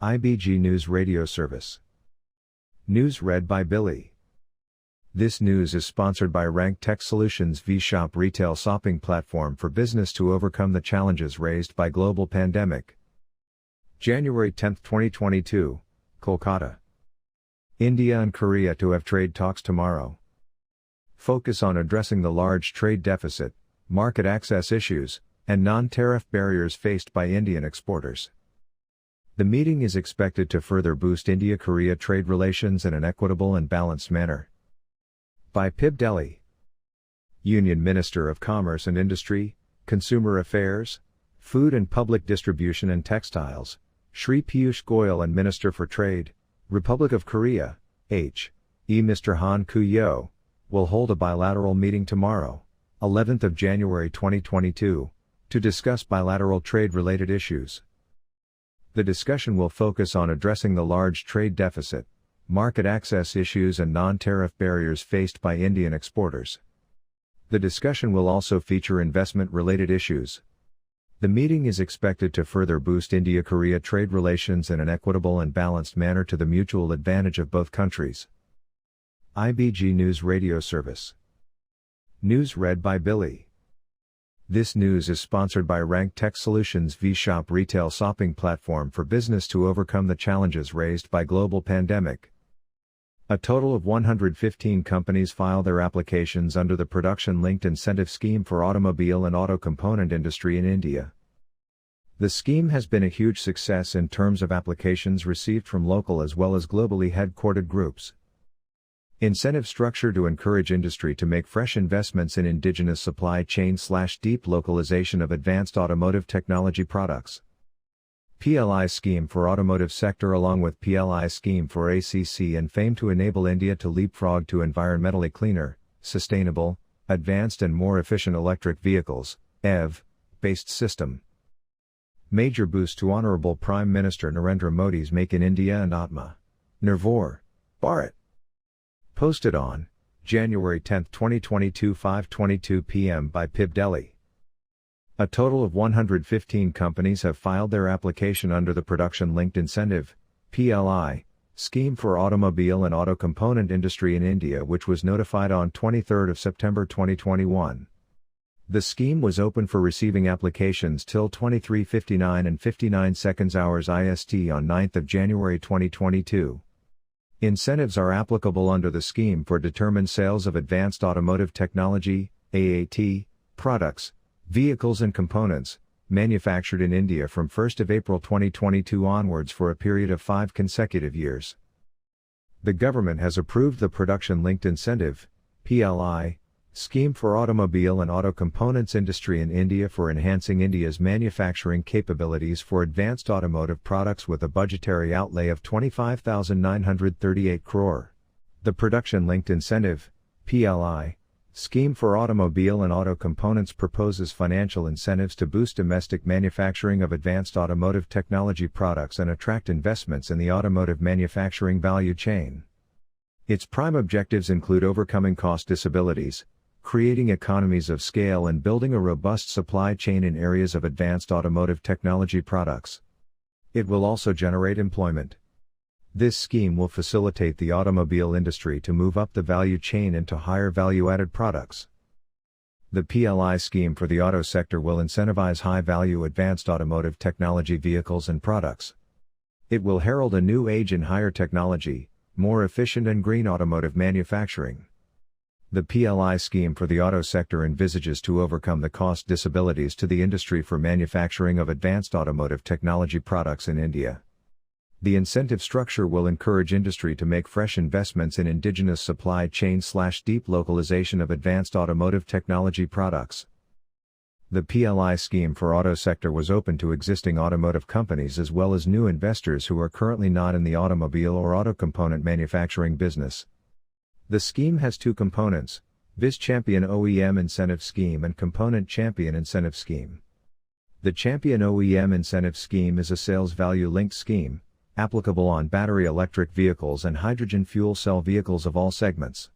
IBG News Radio Service. News read by Billy. This news is sponsored by Rank Tech Solutions V-Shop retail shopping platform for business to overcome the challenges raised by global pandemic. January 10, 2022, Kolkata. India and Korea to have trade talks tomorrow. Focus on addressing the large trade deficit, market access issues, and non-tariff barriers faced by Indian exporters. The meeting is expected to further boost India-Korea trade relations in an equitable and balanced manner. By PIB Delhi. Union Minister of Commerce and Industry, Consumer Affairs, Food and Public Distribution and Textiles, Shri Piyush Goyal and Minister for Trade, Republic of Korea, Mr. Han Koo-yo, will hold a bilateral meeting tomorrow, 11th of January 2022, to discuss bilateral trade-related issues. The discussion will focus on addressing the large trade deficit, market access issues and non-tariff barriers faced by Indian exporters. The discussion will also feature investment-related issues. The meeting is expected to further boost India-Korea trade relations in an equitable and balanced manner to the mutual advantage of both countries. IBG News Radio Service. News read by Billy. This news is sponsored by Rank Tech Solutions V-Shop retail shopping platform for business to overcome the challenges raised by global pandemic. A total of 115 companies file their applications under the Production-Linked Incentive Scheme for automobile and auto component industry in India. The scheme has been a huge success in terms of applications received from local as well as globally headquartered groups. Incentive structure to encourage industry to make fresh investments in indigenous supply chain/deep localization of advanced automotive technology products. PLI scheme for automotive sector along with PLI scheme for ACC and FAME to enable India to leapfrog to environmentally cleaner, sustainable, advanced and more efficient electric vehicles, EV-based system. Major boost to Honorable Prime Minister Narendra Modi's Make in India and Atma Nirbhar Bharat. Posted on January 10, 2022 5:22 p.m. by PIB Delhi. A total of 115 companies have filed their application under the Production-Linked Incentive (PLI) scheme for automobile and auto component industry in India, which was notified on 23 September 2021. The scheme was open for receiving applications till 23:59 and 59 seconds hours IST on 9 January 2022. Incentives are applicable under the scheme for determined sales of advanced automotive technology, AAT, products, vehicles and components, manufactured in India from 1 April 2022 onwards for a period of 5 consecutive years. The government has approved the Production-Linked Incentive, PLI, scheme for automobile and auto components industry in India for enhancing India's manufacturing capabilities for advanced automotive products with a budgetary outlay of 25,938 crore. The Production-Linked Incentive, PLI, scheme for automobile and auto components proposes financial incentives to boost domestic manufacturing of advanced automotive technology products and attract investments in the automotive manufacturing value chain. Its prime objectives include overcoming cost disabilities, creating economies of scale and building a robust supply chain in areas of advanced automotive technology products. It will also generate employment. This scheme will facilitate the automobile industry to move up the value chain into higher value-added products. The PLI scheme for the auto sector will incentivize high-value advanced automotive technology vehicles and products. It will herald a new age in higher technology, more efficient and green automotive manufacturing. The PLI scheme for the auto sector envisages to overcome the cost disabilities to the industry for manufacturing of advanced automotive technology products in India. The incentive structure will encourage industry to make fresh investments in indigenous supply chain/deep localization of advanced automotive technology products. The PLI scheme for auto sector was open to existing automotive companies as well as new investors who are currently not in the automobile or auto component manufacturing business. The scheme has two components, Biz Champion OEM Incentive Scheme and Component Champion Incentive Scheme. The Champion OEM Incentive Scheme is a sales value linked scheme, applicable on battery electric vehicles and hydrogen fuel cell vehicles of all segments.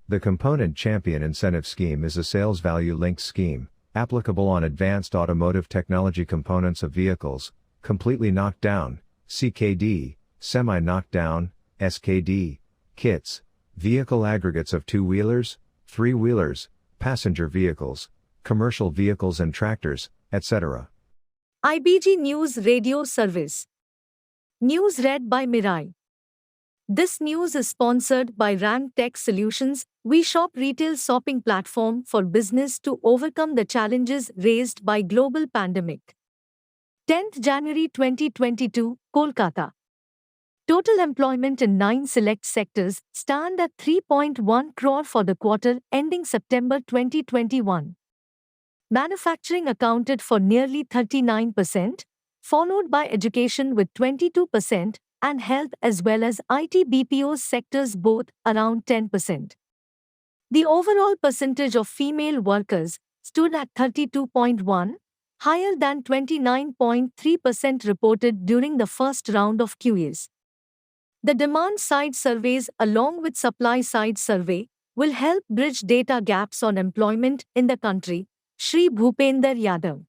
The Component Champion Incentive Scheme is a sales value linked scheme, applicable on advanced automotive technology components of vehicles, completely knocked down, CKD, semi-knockdown, SKD, kits, vehicle aggregates of two-wheelers, three-wheelers, passenger vehicles, commercial vehicles and tractors, etc. IBG News Radio Service. News read by Mirai. This news is sponsored by Rank Tech Solutions, V-Shop retail shopping platform for business to overcome the challenges raised by global pandemic. 10th January 2022, Kolkata. Total employment in 9 select sectors stand at 3.1 crore for the quarter ending September 2021. Manufacturing accounted for nearly 39%, followed by education with 22% and health as well as IT BPO sectors both around 10%. The overall percentage of female workers stood at 32.1, higher than 29.3% reported during the first round of QS. The demand-side surveys along with supply-side survey will help bridge data gaps on employment in the country. Shri Bhupender Yadav.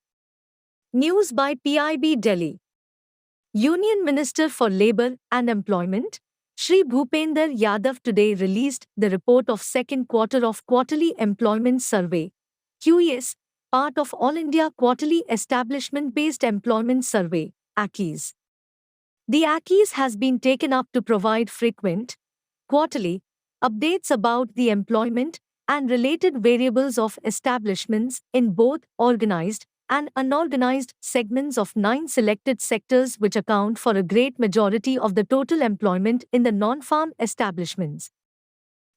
News by PIB Delhi. Union Minister for Labour and Employment, Shri Bhupender Yadav today released the report of second quarter of Quarterly Employment Survey, QES, part of All India Quarterly Establishment-Based Employment Survey, AQES. The AQES has been taken up to provide frequent, quarterly, updates about the employment and related variables of establishments in both organized and unorganized segments of 9 selected sectors which account for a great majority of the total employment in the non-farm establishments.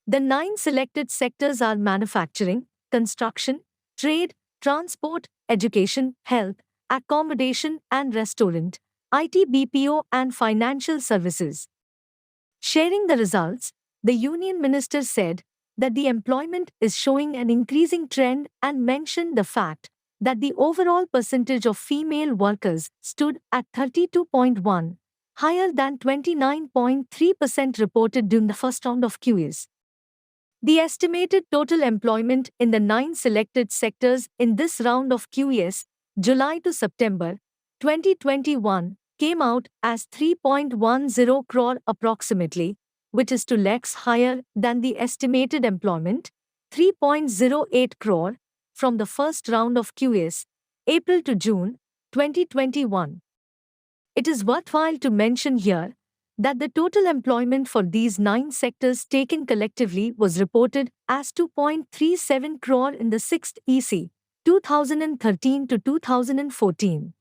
The 9 selected sectors are manufacturing, construction, trade, transport, education, health, accommodation and restaurant, IT BPO and financial services. Sharing the results, the Union Minister said that the employment is showing an increasing trend and mentioned the fact that the overall percentage of female workers stood at 32.1, higher than 29.3% reported during the first round of QS. The estimated total employment in the 9 selected sectors in this round of QS, July to September 2021, came out as 3.10 crore approximately, which is 2 lakhs higher than the estimated employment, 3.08 crore, from the first round of QS, April to June 2021. It is worthwhile to mention here that the total employment for these 9 sectors taken collectively was reported as 2.37 crore in the 6th EC, 2013 to 2014.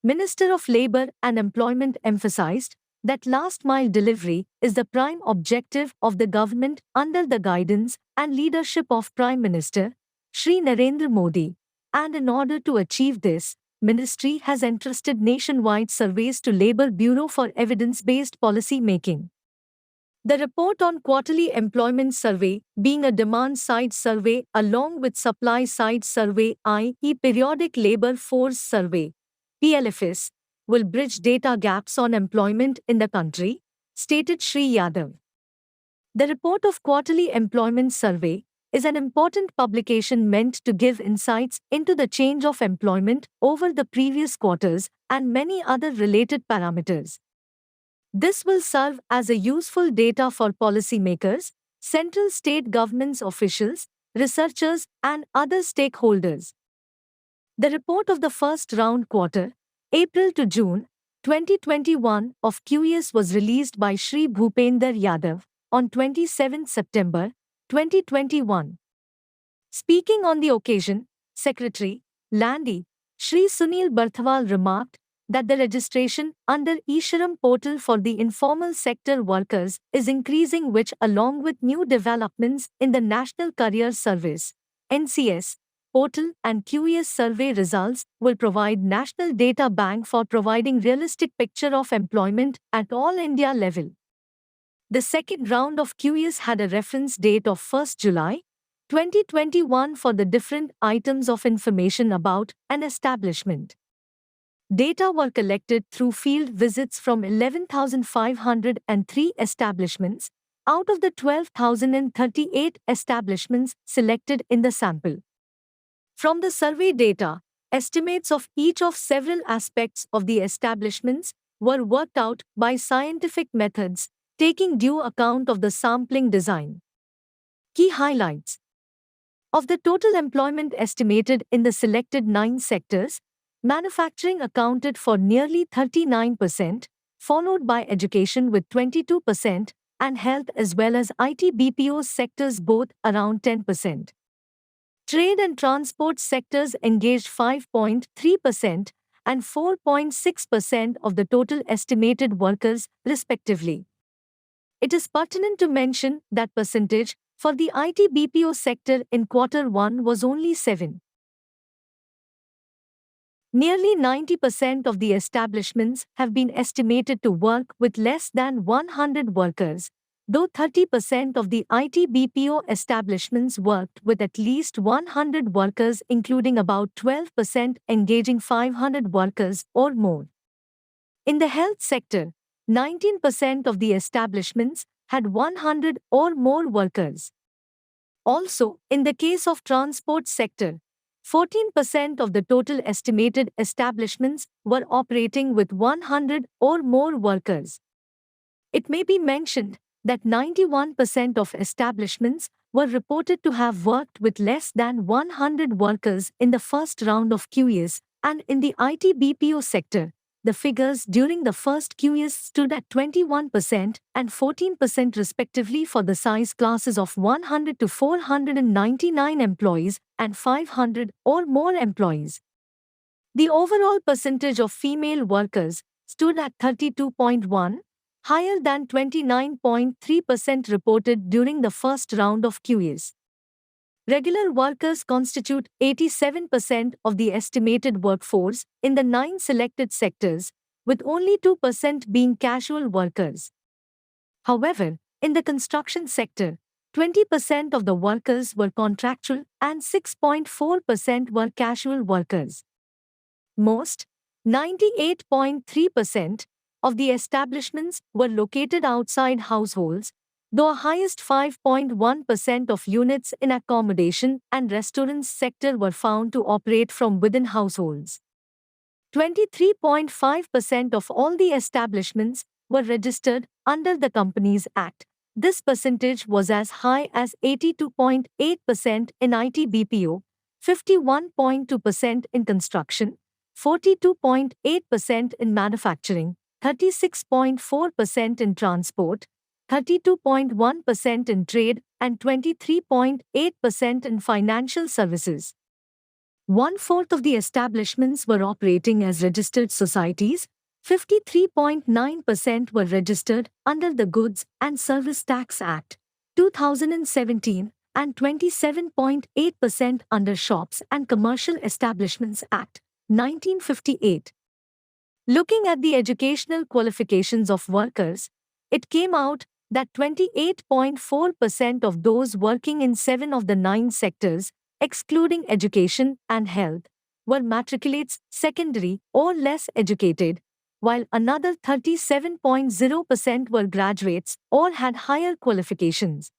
Minister of Labour and Employment emphasized that last-mile delivery is the prime objective of the government under the guidance and leadership of Prime Minister, Shri Narendra Modi, and in order to achieve this, Ministry has entrusted nationwide surveys to Labour Bureau for evidence-based policy making. The report on Quarterly Employment Survey, being a demand-side survey along with supply-side survey i.e. Periodic Labour Force Survey, PLFS, will bridge data gaps on employment in the country, stated Shri Yadav. The report of Quarterly Employment Survey is an important publication meant to give insights into the change of employment over the previous quarters and many other related parameters. This will serve as a useful data for policymakers, central state governments officials, researchers, and other stakeholders. The report of the first round quarter, April to June 2021, of QES was released by Shri Bhupender Yadav on 27 September 2021. Speaking on the occasion, Secretary, Landi, Shri Sunil Barthwal remarked that the registration under eShram portal for the informal sector workers is increasing, which along with new developments in the National Career Service (NCS) portal and QES survey results will provide national data bank for providing realistic picture of employment at all India level. The second round of QES had a reference date of 1st July 2021 for the different items of information about an establishment. Data were collected through field visits from 11,503 establishments out of the 12,038 establishments selected in the sample. From the survey data, estimates of each of several aspects of the establishments were worked out by scientific methods, taking due account of the sampling design. Key highlights. Of the total employment estimated in the selected 9 sectors, manufacturing accounted for nearly 39%, followed by education with 22%, and health as well as IT BPO sectors both around 10%. Trade and transport sectors engaged 5.3% and 4.6% of the total estimated workers, respectively. It is pertinent to mention that percentage for the IT BPO sector in Q1 was only 7. Nearly 90% of the establishments have been estimated to work with less than 100 workers, though 30% of the IT BPO establishments worked with at least 100 workers, including about 12% engaging 500 workers or more. In the health sector, 19% of the establishments had 100 or more workers. Also, in the case of transport sector, 14% of the total estimated establishments were operating with 100 or more workers. It may be mentioned that 91% of establishments were reported to have worked with less than 100 workers in the first round of QEs, and in the IT BPO sector, the figures during the first QEs stood at 21% and 14% respectively for the size classes of 100 to 499 employees and 500 or more employees. The overall percentage of female workers stood at 32.1%, higher than 29.3% reported during the first round of QEs. Regular workers constitute 87% of the estimated workforce in the 9 selected sectors, with only 2% being casual workers. However, in the construction sector, 20% of the workers were contractual and 6.4% were casual workers. Most, 98.3%, of the establishments were located outside households, though a highest 5.1% of units in accommodation and restaurants sector were found to operate from within households. 23.5% of all the establishments were registered under the Companies Act. This percentage was as high as 82.8% in IT BPO, 51.2% in construction, 42.8% in manufacturing, 36.4% in transport, 32.1% in trade, and 23.8% in financial services. 1/4 of the establishments were operating as registered societies, 53.9% were registered under the Goods and Service Tax Act, 2017, and 27.8% under Shops and Commercial Establishments Act, 1958. Looking at the educational qualifications of workers, it came out that 28.4% of those working in 7 of the 9 sectors, excluding education and health, were matriculates, secondary, or less educated, while another 37.0% were graduates or had higher qualifications.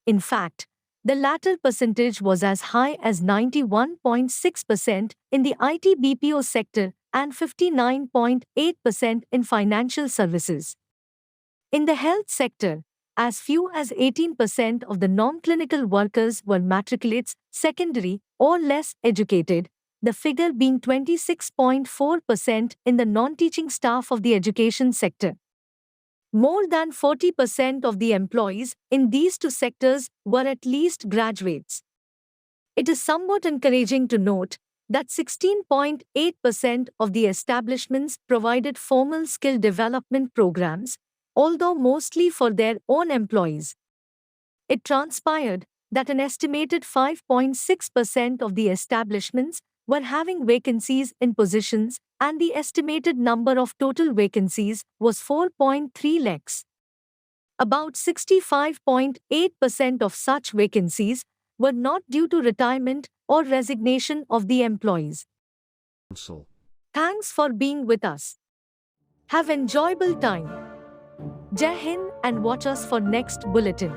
In fact, the latter percentage was as high as 91.6% in the IT BPO sector and 59.8% in financial services. In the health sector, as few as 18% of the non-clinical workers were matriculates, secondary, or less educated, the figure being 26.4% in the non-teaching staff of the education sector. More than 40% of the employees in these 2 sectors were at least graduates. It is somewhat encouraging to note that 16.8% of the establishments provided formal skill development programs, although mostly for their own employees. It transpired that an estimated 5.6% of the establishments were having vacancies in positions, and the estimated number of total vacancies was 4.3 lakhs. About 65.8% of such vacancies were not due to retirement or resignation of the employees. Thanks for being with us. Have enjoyable time. Jai Hind and watch us for next bulletin.